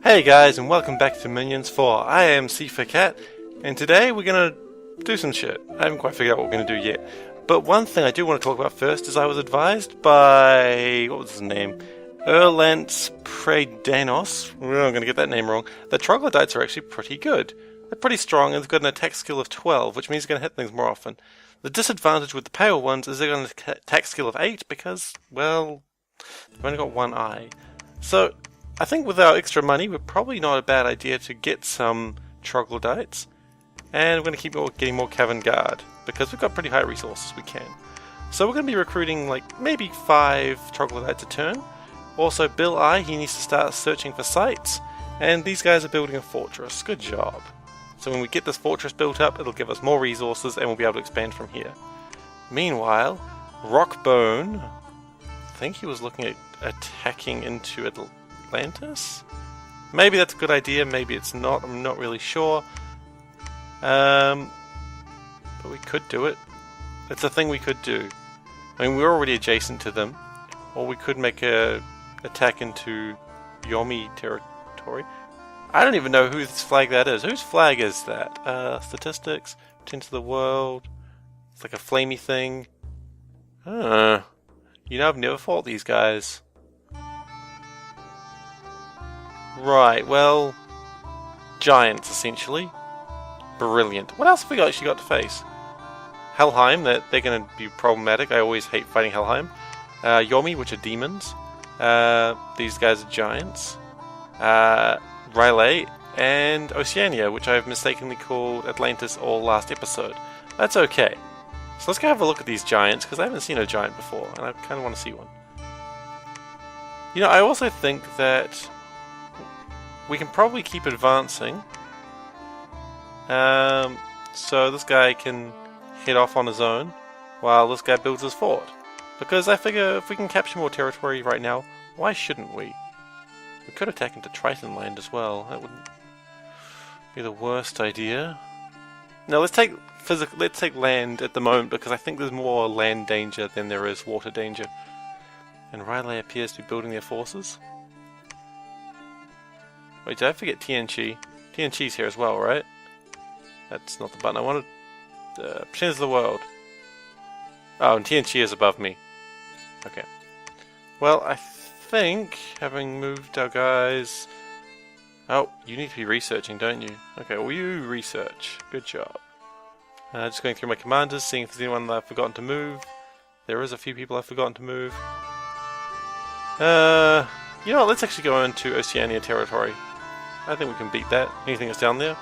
Hey guys, and welcome back to Minions 4. I am SeiferKatt, and today we're gonna do some shit. I haven't quite figured out what we're gonna do yet. But one thing I do want to talk about first is I was advised by... what was his name? Erlantz Predanos. I'm gonna get that name wrong. The troglodytes are actually pretty good. They're pretty strong, and they've got an attack skill of 12, which means they're gonna hit things more often. The disadvantage with the pale ones is they're got an attack skill of 8 because, well, they've only got one eye. So, I think with our extra money, we're probably not a bad idea to get some troglodytes. And we're going to keep getting more cavern guard, because we've got pretty high resources we can. So we're going to be recruiting like maybe 5 troglodytes a turn. Also, Bill I, he needs to start searching for sites. And these guys are building a fortress. Good job. So when we get this fortress built up, it'll give us more resources and we'll be able to expand from here. Meanwhile, Rockbone, I think he was looking at attacking into Atlantis? Maybe that's a good idea, maybe it's not, I'm not really sure. But we could do it. It's a thing we could do. I mean, we're already adjacent to them. Or we could make a attack into Yomi territory. I don't even know whose flag that is. Whose flag is that? Statistics, Tint of the World. It's like a flamey thing. You know, I've never fought these guys. Right, well, giants essentially. Brilliant. What else have we actually got to face? Helheim, they're going to be problematic. I always hate fighting Helheim. Yomi, which are demons. These guys are giants. Rylay, and Oceania, which I've mistakenly called Atlantis all last episode. That's okay. So let's go have a look at these giants, because I haven't seen a giant before, and I kind of want to see one. You know, I also think that we can probably keep advancing. So this guy can head off on his own while this guy builds his fort. Because I figure if we can capture more territory right now, why shouldn't we? We could attack into Triton land as well. That wouldn't be the worst idea. No, let's take land at the moment because I think there's more land danger than there is water danger. And Rylay appears to be building their forces. Wait, did I forget Tianchi? Tianchi's here as well, right? That's not the button I wanted. Percentage of the world. Oh, and Tianchi is above me. Okay. Well, I think, having moved our guys... Oh, you need to be researching, don't you? Okay, well you research. Good job. Just going through my commanders, seeing if there's anyone that I've forgotten to move. There is a few people I've forgotten to move. You know what, let's actually go into Oceania territory. I think we can beat that. Anything that's down there.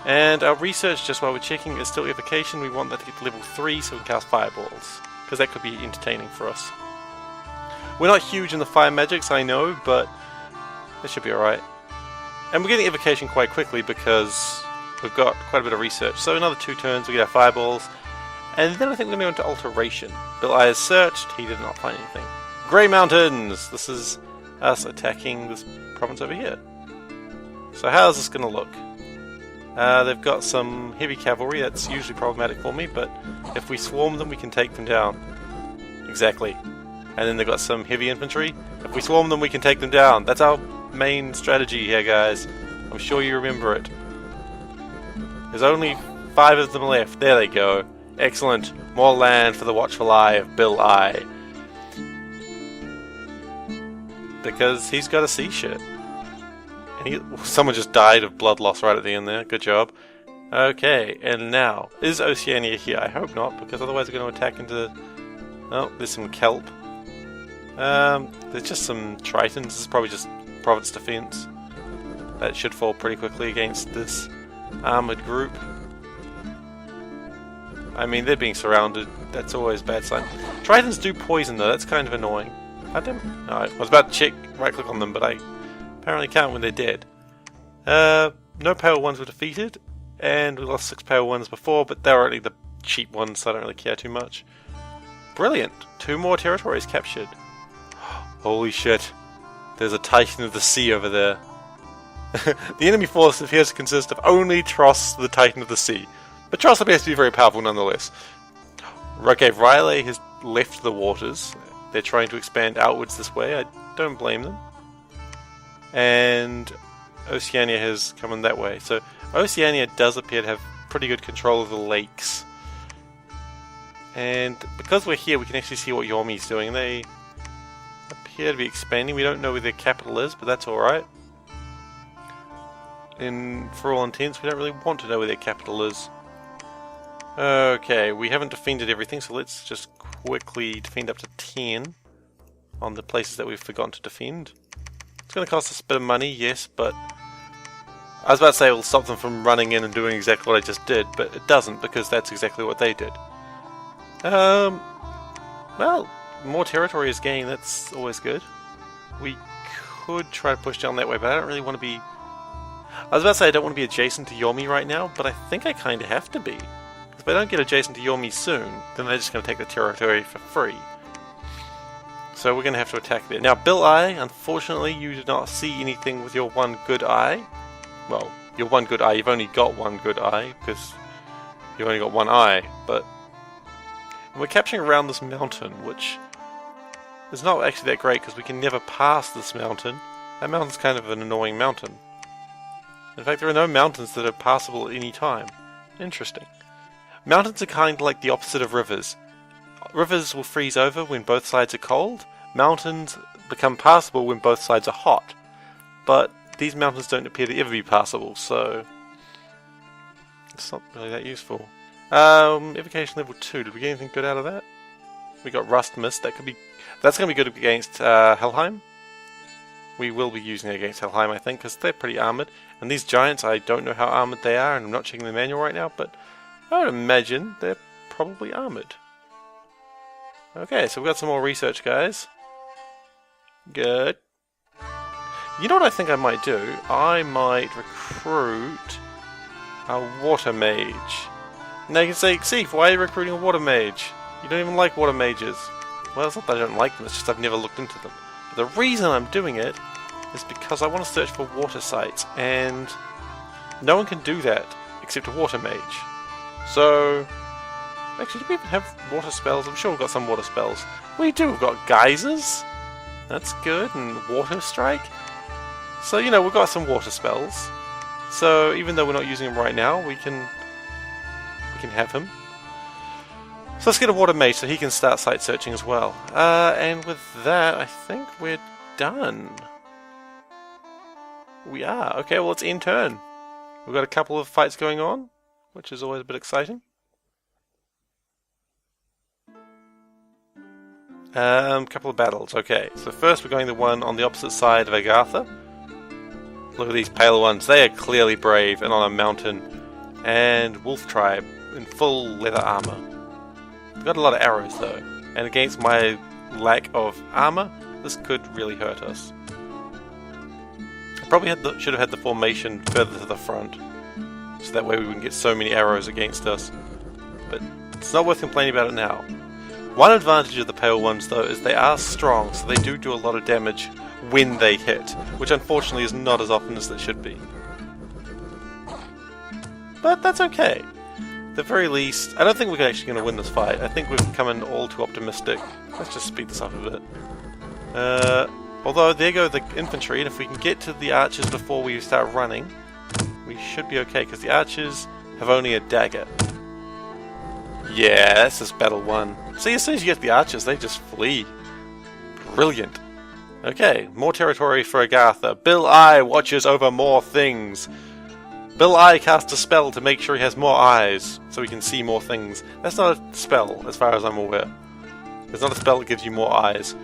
And our research, just while we're checking, is still evocation. We want that to get to level 3 so we can cast fireballs. Because that could be entertaining for us. We're not huge in the fire magics, I know, but it should be alright. And we're getting evocation quite quickly because we've got quite a bit of research. So another 2 turns, we get our fireballs. And then I think we're going to go into alteration. Bill I has searched, he did not find anything. Grey Mountains! This is us attacking this province over here. So how's this going to look? They've got some heavy cavalry, that's usually problematic for me, but if we swarm them we can take them down. Exactly. And then they've got some heavy infantry. If we swarm them we can take them down. That's our main strategy here, guys. I'm sure you remember it. There's only 5 of them left. There they go. Excellent. More land for the watchful eye of Bill I. Because he's got to see shit. And someone just died of blood loss right at the end there. Good job. Okay, and now, is Oceania here? I hope not, because otherwise we're going to attack into... Oh, there's some kelp. There's just some tritons. This is probably just province defense. That should fall pretty quickly against this armored group. I mean, they're being surrounded. That's always a bad sign. Tritons do poison though. That's kind of annoying. No, I was about to check, right click on them, but I apparently can't when they're dead. No pale ones were defeated, and we lost 6 pale ones before, but they were only the cheap ones, so I don't really care too much. Brilliant! 2 more territories captured. Holy shit. There's a Titan of the Sea over there. The enemy force appears to consist of only Tross, the Titan of the Sea. But Tross appears to be very powerful nonetheless. Okay, Rylay has left the waters. They're trying to expand outwards this way. I don't blame them. and Oceania has come in that way. So Oceania does appear to have pretty good control of the lakes. And because we're here, we can actually see what Yomi's doing. They appear to be expanding. We don't know where their capital is, but that's alright. And for all intents, we don't really want to know where their capital is. Okay, we haven't defended everything, so let's just quickly defend up to 10 on the places that we've forgotten to defend. It's going to cost us a bit of money, yes, but I was about to say it will stop them from running in and doing exactly what I just did, but it doesn't, because that's exactly what they did. Well, more territory is gained, that's always good. We could try to push down that way, but I don't really want to be... I was about to say I don't want to be adjacent to Yomi right now, but I think I kind of have to be. Because if I don't get adjacent to Yomi soon, then they're just going to take the territory for free. So we're going to have to attack there. Now, Bill I, unfortunately, you did not see anything with your one good eye. Well, your one good eye, you've only got one good eye, because you've only got one eye, but... we're capturing around this mountain, which is not actually that great, because we can never pass this mountain. That mountain's kind of an annoying mountain. In fact, there are no mountains that are passable at any time. Interesting. Mountains are kind of like the opposite of rivers. Rivers will freeze over when both sides are cold. Mountains become passable when both sides are hot. But these mountains don't appear to ever be passable, so it's not really that useful. Evocation level 2. Did we get anything good out of that? We got Rust Mist. That's going to be good against Helheim. We will be using it against Helheim, I think, because they're pretty armoured. And these giants, I don't know how armoured they are, and I'm not checking the manual right now, but I would imagine they're probably armoured. Okay, so we've got some more research, guys. Good. You know what I think I might do? I might recruit a water mage. Now you can say, Seif, why are you recruiting a water mage? You don't even like water mages. Well, it's not that I don't like them, it's just I've never looked into them. But the reason I'm doing it is because I want to search for water sites, and no one can do that except a water mage. So, actually, do we even have water spells? I'm sure we've got some water spells. We do, we've got geysers. That's good, and water strike. So, you know, we've got some water spells. So, even though we're not using them right now, we can have him. So let's get a water mage so he can start site searching as well. And with that, I think we're done. We are. Okay, well, it's end turn. We've got a couple of fights going on, which is always a bit exciting. Couple of battles. Okay, so first we're going the one on the opposite side of Agartha. Look at these pale ones. They are clearly brave and on a mountain. And Wolf Tribe in full leather armor. We've got a lot of arrows though, and against my lack of armor, this could really hurt us. I probably should have had the formation further to the front, so that way we wouldn't get so many arrows against us. But it's not worth complaining about it now. One advantage of the pale ones though is they are strong, so they do a lot of damage when they hit, which unfortunately is not as often as it should be. But that's okay. At the very least, I don't think we're actually going to win this fight. I think we've come in all too optimistic. Let's just speed this up a bit. Although, there go the infantry, and if we can get to the archers before we start running, we should be okay, because the archers have only a dagger. Yeah, that's just battle 1. See, as soon as you get the archers, they just flee. Brilliant. Okay, more territory for Agartha. Bill I watches over more things. Bill I casts a spell to make sure he has more eyes, so he can see more things. That's not a spell, as far as I'm aware. There's not a spell that gives you more eyes.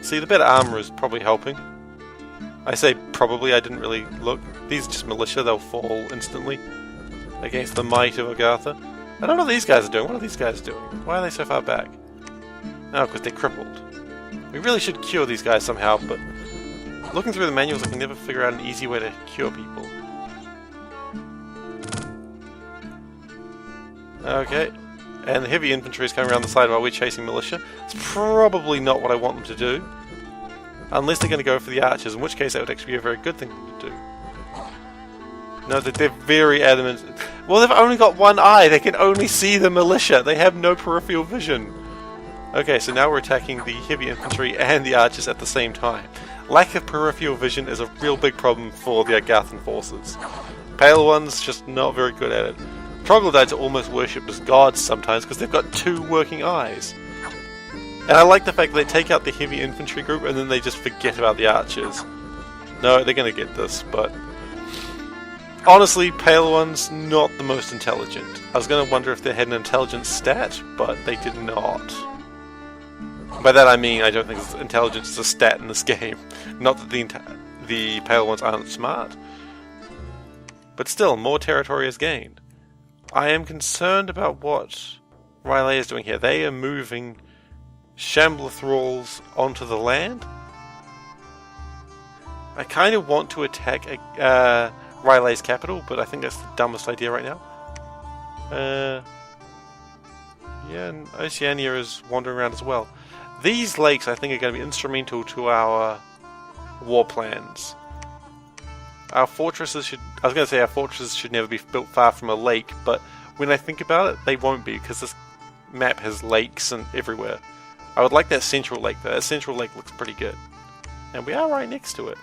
See, the better armor is probably helping. I say probably, I didn't really look. These are just militia, they'll fall instantly against the might of Agartha. I don't know what these guys are doing. What are these guys doing? Why are they so far back? Oh, because they're crippled. We really should cure these guys somehow, but looking through the manuals, I can never figure out an easy way to cure people. Okay, and the heavy infantry is coming around the side while we're chasing militia. It's probably not what I want them to do, unless they're going to go for the archers, in which case that would actually be a very good thing to do. No, they're very adamant. Well, they've only got one eye. They can only see the militia. They have no peripheral vision. Okay, so now we're attacking the heavy infantry and the archers at the same time. Lack of peripheral vision is a real big problem for the Agarthan forces. Pale ones, just not very good at it. Troglodytes are almost worshipped as gods sometimes because they've got 2 working eyes. And I like the fact that they take out the heavy infantry group and then they just forget about the archers. No, they're gonna get this, but... honestly, pale ones, not the most intelligent. I was gonna wonder if they had an intelligence stat, but they did not. By that I mean, I don't think intelligence is a stat in this game. Not that the pale ones aren't smart. But still, more territory is gained. I am concerned about what R'lyeh is doing here. They are moving Shambler thralls onto the land. I kind of want to attack R'lyeh's capital, but I think that's the dumbest idea right now. Yeah, and Oceania is wandering around as well. These lakes, I think, are going to be instrumental to our war plans. Our fortresses should... I was going to say our fortresses should never be built far from a lake, but when I think about it, they won't be, because this map has lakes and everywhere. I would like that central lake, though. That central lake looks pretty good. And we are right next to it.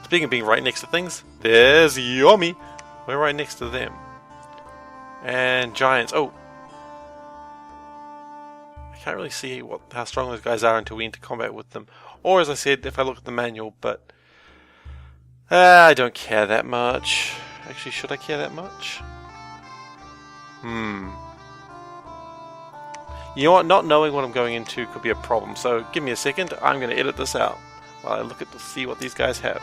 Speaking of being right next to things, there's Yomi. We're right next to them. And giants. Oh! I can't really see how strong those guys are until we enter combat with them. Or, as I said, if I look at the manual, but... I don't care that much. Actually, should I care that much? You know what? Not knowing what I'm going into could be a problem. So give me a second. I'm going to edit this out while I look at to see what these guys have.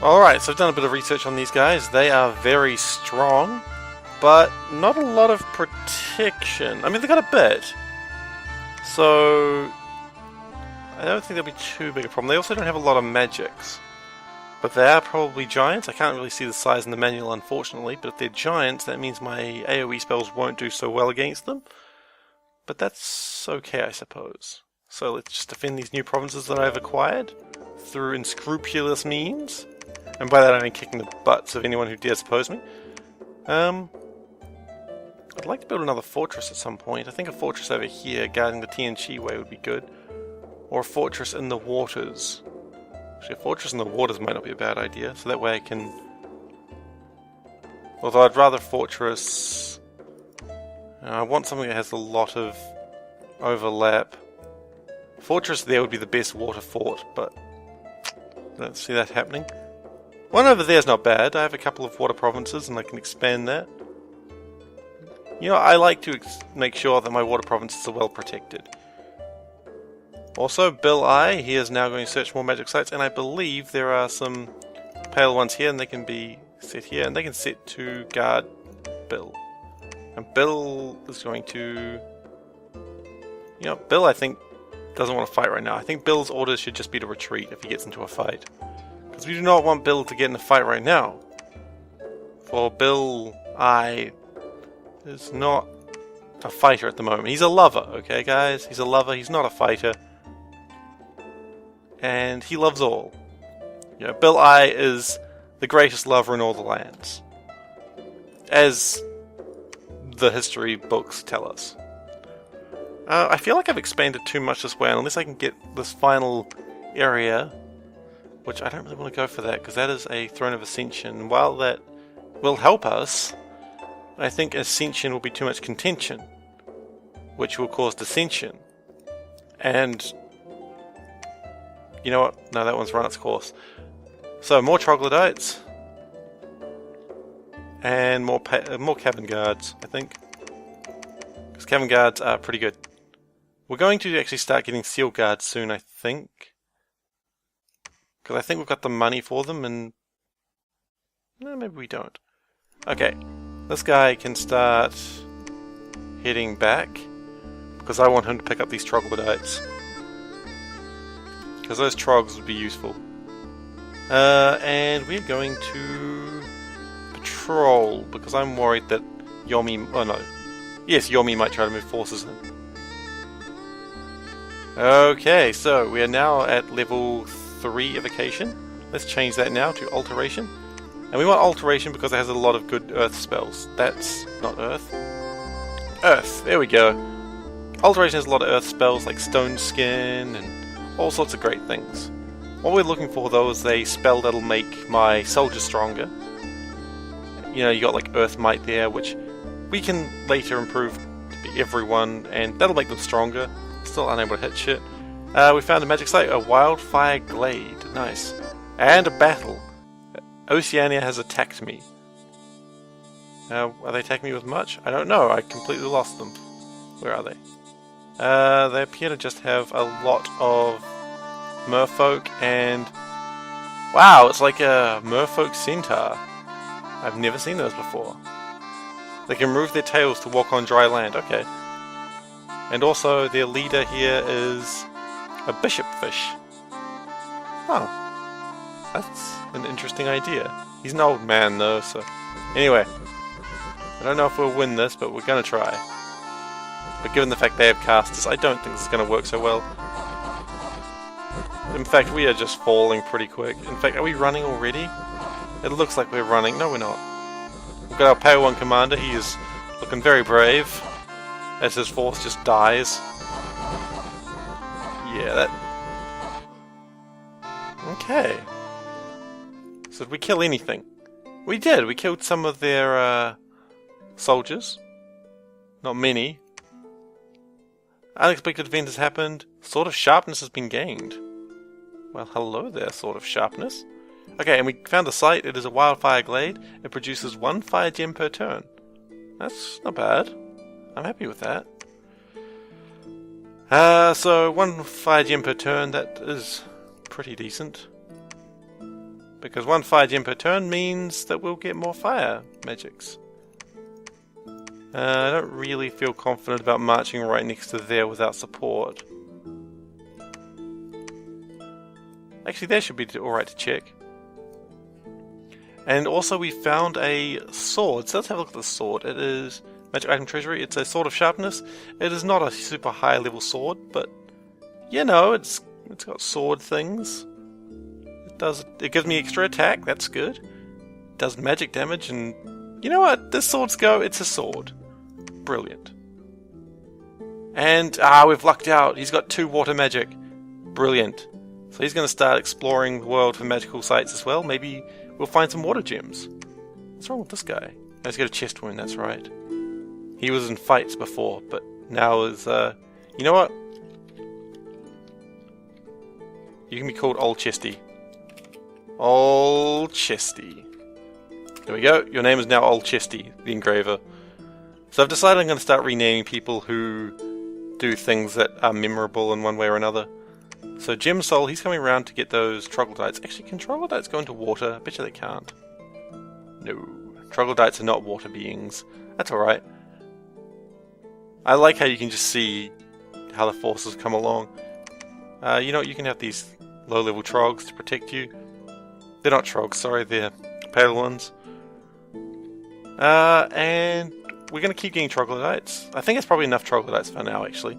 Alright, so I've done a bit of research on these guys. They are very strong, but not a lot of protection. I mean, they've got a bit. So I don't think they'll be too big a problem. They also don't have a lot of magics. But they are probably giants. I can't really see the size in the manual, unfortunately. But if they're giants, that means my AoE spells won't do so well against them. But that's okay, I suppose. So let's just defend these new provinces that I've acquired through unscrupulous means. And by that I mean kicking the butts of anyone who dares oppose me. I'd like to build another fortress at some point. I think a fortress over here guarding the Tianqi Way would be good. Or a fortress in the waters. Actually, a fortress in the waters might not be a bad idea, so that way I can... Although I'd rather fortress... I want something that has a lot of overlap. Fortress there would be the best water fort, but... I don't see that happening. One over there is not bad. I have a couple of water provinces and I can expand that. You know, I like to make sure that my water provinces are well protected. Also, Bill I, he is now going to search more magic sites, and I believe there are some pale ones here, and they can be set here, and they can set to guard Bill. And Bill is going to... You know, Bill, I think, doesn't want to fight right now. I think Bill's orders should just be to retreat if he gets into a fight. Because we do not want Bill to get in a fight right now. For Bill I is not a fighter at the moment. He's a lover, okay guys? He's a lover, he's not a fighter. And he loves all. You know, Bill I is the greatest lover in all the lands. As the history books tell us. I feel like I've expanded too much this way, unless I can get this final area, which I don't really want to go for that, because that is a Throne of Ascension. While that will help us, I think Ascension will be too much contention, which will cause dissension. And... you know what? No, that one's run its course. So, more troglodytes. And more cavern guards, I think. Because cavern guards are pretty good. We're going to actually start getting seal guards soon, I think. Because I think we've got the money for them, and... no, maybe we don't. Okay. This guy can start heading back. Because I want him to pick up these troglodytes. Because those trogs would be useful. And we're going to patrol, because I'm worried that Yomi... oh no. Yes, Yomi might try to move forces in. Okay, so we are now at level 3 evocation. Let's change that now to alteration. And we want alteration because it has a lot of good earth spells. That's not earth. Earth, there we go. Alteration has a lot of earth spells like stone skin and all sorts of great things. What we're looking for though is a spell that'll make my soldiers stronger. You know, you got like Earth Might there, which we can later improve to be everyone, and that'll make them stronger. Still unable to hit shit. We found a magic site, a wildfire glade. Nice. And a battle. Oceania has attacked me. Are they attacking me with much? I don't know. I completely lost them. Where are they? They appear to just have a lot of merfolk and... Wow, it's like a merfolk centaur. I've never seen those before. They can move their tails to walk on dry land. Okay. And also, their leader here is a bishop fish. Oh. That's an interesting idea. He's an old man though, so... Anyway. I don't know if we'll win this, but we're gonna try. But given the fact they have casters, I don't think this is gonna work so well. In fact, we are just falling pretty quick. In fact, are we running already? It looks like we're running. No, we're not. We've got our Pale-1 commander. He is looking very brave as his force just dies. Yeah, that... Okay. So did we kill anything? We did! We killed some of their, soldiers. Not many. Unexpected event has happened. Sword of Sharpness has been gained. Well, hello there, Sword of Sharpness. Okay, and we found the site. It is a wildfire glade. It produces 1 fire gem per turn. That's not bad. I'm happy with that. So 1 fire gem per turn, that is pretty decent. Because 1 fire gem per turn means that we'll get more fire magics. I don't really feel confident about marching right next to there without support. Actually, there should be alright to check. And also we found a sword, so let's have a look at the sword. It is Magic Item Treasury, it's a Sword of Sharpness. It is not a super high level sword, but you know, it's got sword things. It gives me extra attack, that's good. It does magic damage, and you know what? This sword's it's a sword. Brilliant. And, we've lucked out. He's got 2 water magic. Brilliant. So he's going to start exploring the world for magical sites as well. Maybe we'll find some water gems. What's wrong with this guy? Oh, he's got a chest wound, that's right. He was in fights before, but now is, you know what? You can be called Old Chesty. Old Chesty. There we go. Your name is now Old Chesty, the engraver. So I've decided I'm going to start renaming people who do things that are memorable in one way or another. So Gem Soul, he's coming around to get those troglodytes. Actually, can troglodytes go into water? I bet you they can't. No. Troglodytes are not water beings. That's alright. I like how you can just see how the forces come along. You know what, you can have these low-level trogs to protect you. They're not trogs, sorry, they're pale ones. And we're going to keep getting troglodytes. I think it's probably enough troglodytes for now, actually.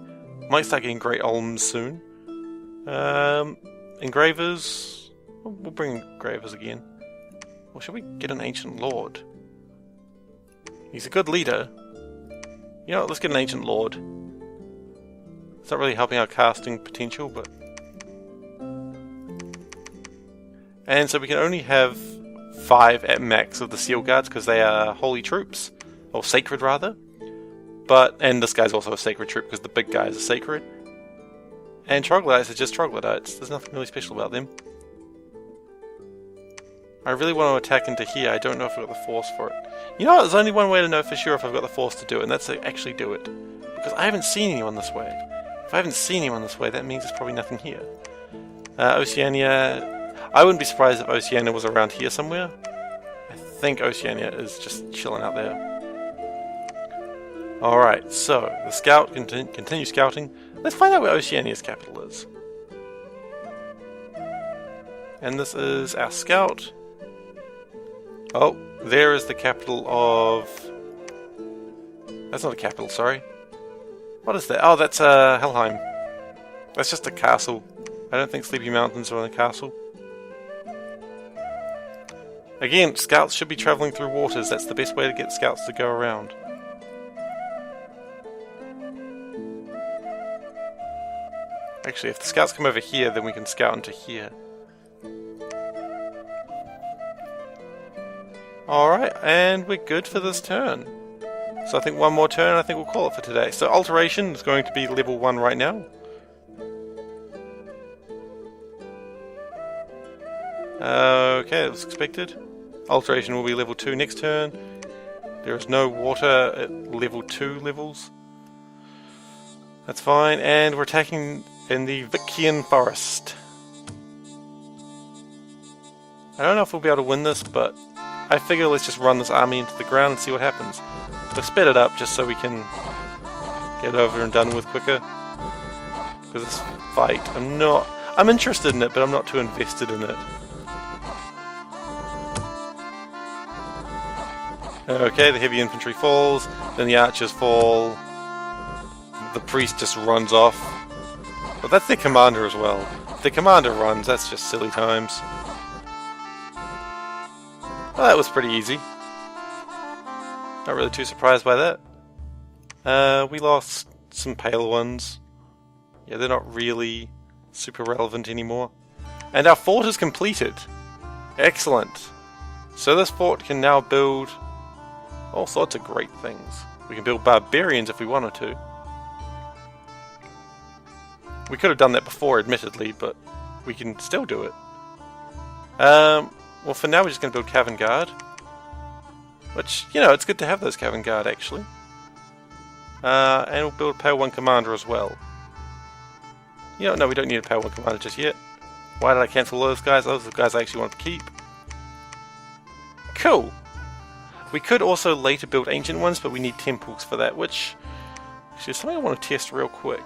Might start getting great olms soon. Engravers. We'll bring engravers again. Or should we get an Ancient Lord? He's a good leader. You know what, let's get an Ancient Lord. It's not really helping our casting potential, but... And so we can only have 5 at max of the Seal Guards because they are holy troops. Or sacred, rather. And this guy's also a sacred troop because the big guys are sacred. And troglodytes are just troglodytes. There's nothing really special about them. I really want to attack into here. I don't know if I've got the force for it. You know what? There's only one way to know for sure if I've got the force to do it, and that's to actually do it. Because I haven't seen anyone this way. If I haven't seen anyone this way, that means there's probably nothing here. Oceania... I wouldn't be surprised if Oceania was around here somewhere. I think Oceania is just chilling out there. Alright, so the scout continue scouting. Let's find out where Oceania's capital is. And this is our scout. Oh, there is the capital of... That's not a capital, sorry. What is that? Oh, that's Helheim. That's just a castle. I don't think Sleepy Mountains are in a castle. Again, scouts should be travelling through waters. That's the best way to get scouts to go around. Actually, if the scouts come over here, then we can scout into here. Alright, and we're good for this turn. So I think one more turn, I think we'll call it for today. So Alteration is going to be level 1 right now. Okay, that was expected. Alteration will be level 2 next turn. There is no water at level 2 levels. That's fine, and we're attacking in the Vikian Forest. I don't know if we'll be able to win this, but I figure let's just run this army into the ground and see what happens. We'll sped it up just so we can get over and done with quicker. Because this fight, I'm interested in it, but I'm not too invested in it. Okay, the heavy infantry falls, then the archers fall. The priest just runs off. But that's their commander as well. If the commander runs, that's just silly times. Well, that was pretty easy. Not really too surprised by that. We lost some pale ones. Yeah, they're not really super relevant anymore. And our fort is completed. Excellent. So this fort can now build all sorts of great things. We can build barbarians if we wanted to. We could have done that before, admittedly, but we can still do it. Well, for now we're just going to build Cavern Guard. Which, you know, it's good to have those Cavern Guard, actually. And we'll build a Pale 1 Commander as well. You know, no, we don't need a Pale 1 Commander just yet. Why did I cancel those guys? Those are the guys I actually wanted to keep. Cool! We could also later build Ancient Ones, but we need temples for that, which is something I want to test real quick.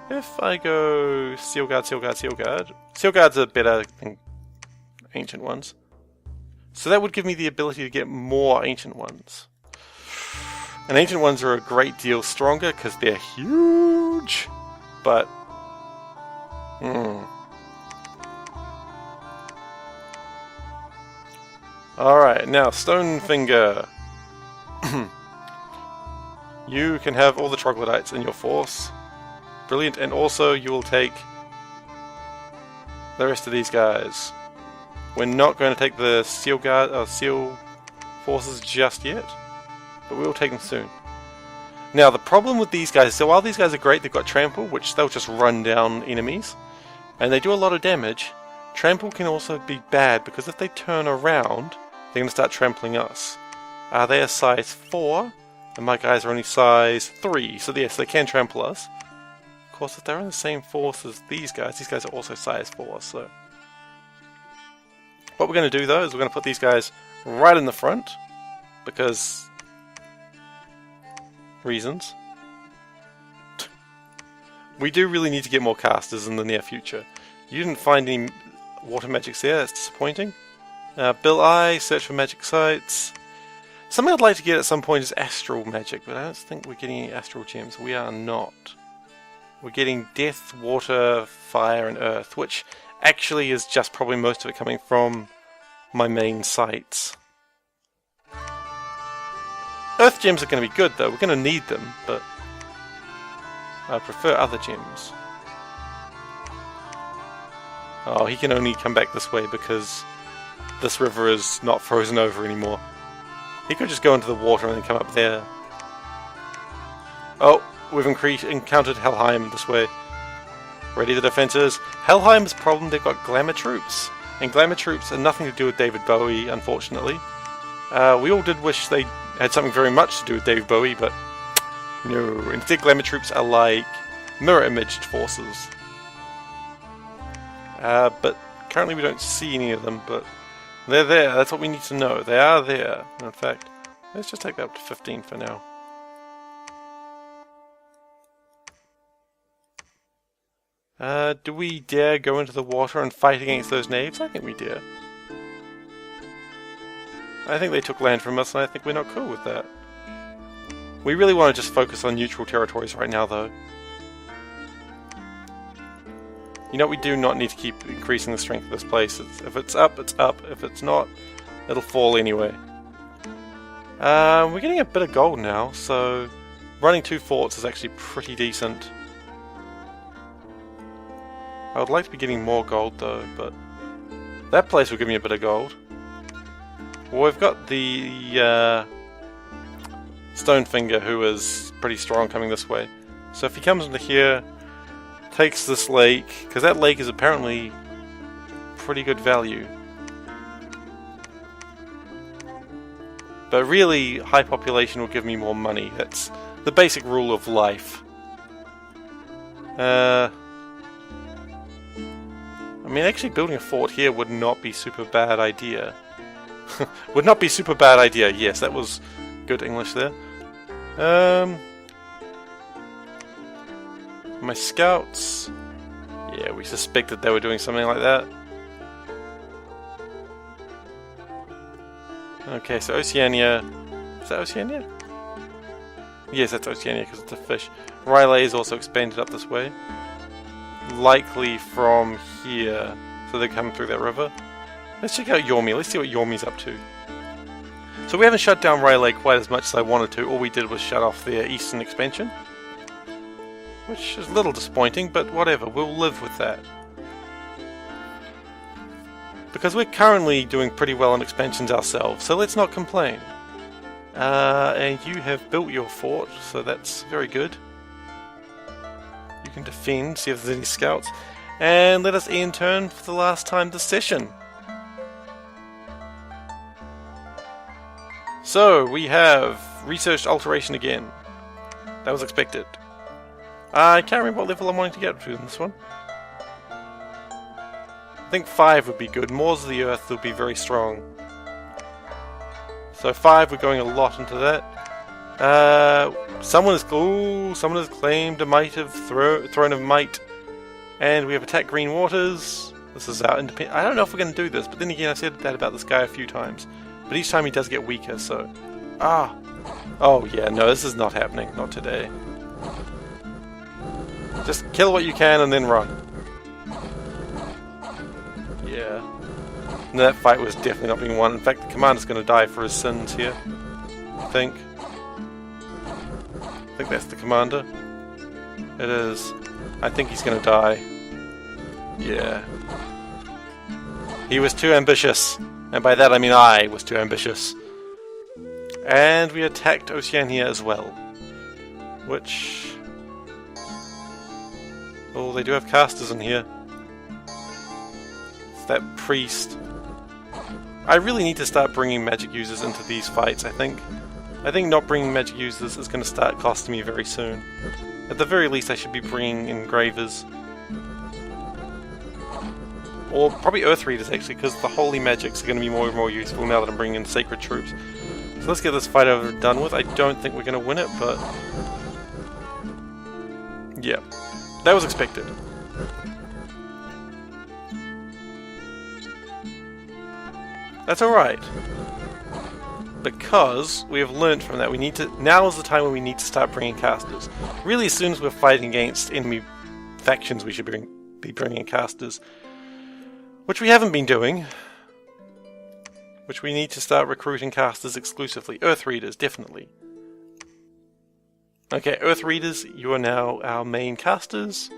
If I go Seal Guard, Seal Guard, Seal Guard... Seal Guards are better than Ancient Ones. So that would give me the ability to get more Ancient Ones. And Ancient Ones are a great deal stronger because they're huge. But... Alright, now Stonefinger. You can have all the troglodytes in your force. Brilliant, and also you will take the rest of these guys. We're not going to take the Seal Guard, Seal forces just yet, but we will take them soon. Now the problem with these guys, so while these guys are great, they've got Trample, which they'll just run down enemies, and they do a lot of damage. Trample can also be bad, because if they turn around, they're going to start trampling us. They are size 4, and my guys are only size 3, so yes, they can trample us. Of course, if they're in the same force as these guys are also size 4, so... What we're going to do, though, is we're going to put these guys right in the front, because... reasons. We do really need to get more casters in the near future. You didn't find any water magics there, that's disappointing. Bill I, search for magic sites. Something I'd like to get at some point is astral magic, but I don't think we're getting any astral gems. We are not. We're getting death, water, fire, and earth, which actually is just probably most of it coming from my main sites. Earth gems are going to be good though, we're going to need them, but I prefer other gems. Oh, he can only come back this way because this river is not frozen over anymore. He could just go into the water and then come up there. Oh, we've encountered Helheim this way. Ready the defences. Helheim's problem, they've got glamour troops. And glamour troops are nothing to do with David Bowie, unfortunately. We all did wish they had something very much to do with David Bowie, but no. Instead, glamour troops are like mirror-imaged forces. But currently we don't see any of them, but they're there. That's what we need to know. They are there. In fact, let's just take that up to 15 for now. Do we dare go into the water and fight against those knaves? I think we dare. I think they took land from us, and I think we're not cool with that. We really want to just focus on neutral territories right now, though. You know, we do not need to keep increasing the strength of this place. If it's up, it's up. If it's not, it'll fall anyway. We're getting a bit of gold now, so running 2 forts is actually pretty decent. I would like to be getting more gold though, but that place will give me a bit of gold. Well, we've got the Stonefinger, who is pretty strong, coming this way. So if he comes into here, takes this lake, because that lake is apparently pretty good value. But really, high population will give me more money. That's the basic rule of life. I mean, actually building a fort here would not be super bad idea. Would not be super bad idea. Yes, that was good English there. My scouts. Yeah, we suspected they were doing something like that. Okay, so Oceania. Is that Oceania? Yes, that's Oceania because it's a fish. Rylay is also expanded up this way. Likely from here. So they come through that river. Let's check out Yormi. Let's see what Yormi's up to. So we haven't shut down Rylay quite as much as I wanted to. All we did was shut off their eastern expansion. Which is a little disappointing, but whatever. We'll live with that. Because we're currently doing pretty well on expansions ourselves, so let's not complain. And you have built your fort, so that's very good. You can defend, see if there's any scouts. And let us end turn for the last time this session. So, we have researched alteration again. That was expected. I can't remember what level I'm wanting to get to in this one. I think 5 would be good. Moors of the Earth will be very strong. So 5, we're going a lot into that. Someone has claimed a might of throne of might, and we have attacked Green Waters. This is our independent. I don't know if we're going to do this, but then again, I said that about this guy a few times. But each time he does get weaker. So, oh yeah, no, this is not happening. Not today. Just kill what you can and then run. Yeah. No, that fight was definitely not being won. In fact, the commander's going to die for his sins here. I think that's the commander. It is. I think he's going to die. Yeah. He was too ambitious. And by that I mean I was too ambitious. And we attacked Oceania as well. Which... oh, they do have casters in here. It's that priest. I really need to start bringing magic users into these fights, I think. I think not bringing magic users is going to start costing me very soon. At the very least I should be bringing engravers. Or probably Earth Readers actually, because the holy magics are going to be more and more useful now that I'm bringing in sacred troops. So let's get this fight over and done with. I don't think we're going to win it, but... yeah. That was expected. That's alright. Because we have learnt from that. We need to. Now is the time when we need to start bringing casters. Really, as soon as we're fighting against enemy factions, we should be bringing casters. Which we haven't been doing. Which we need to start recruiting casters exclusively. Earth Readers, definitely. Okay, Earth Readers, you are now our main casters.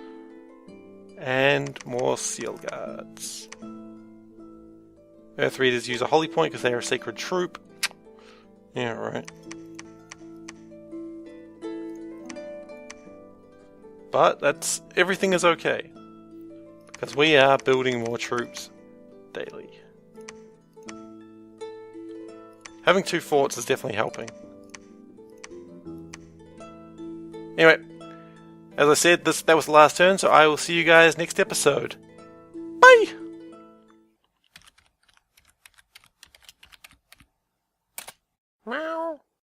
And more Seal Guards. Earth Readers use a holy point because they are a sacred troop. Yeah, right. But that's... everything is okay. Because we are building more troops daily. Having 2 forts is definitely helping. Anyway, as I said, that was the last turn, so I will see you guys next episode. Bye! Meow.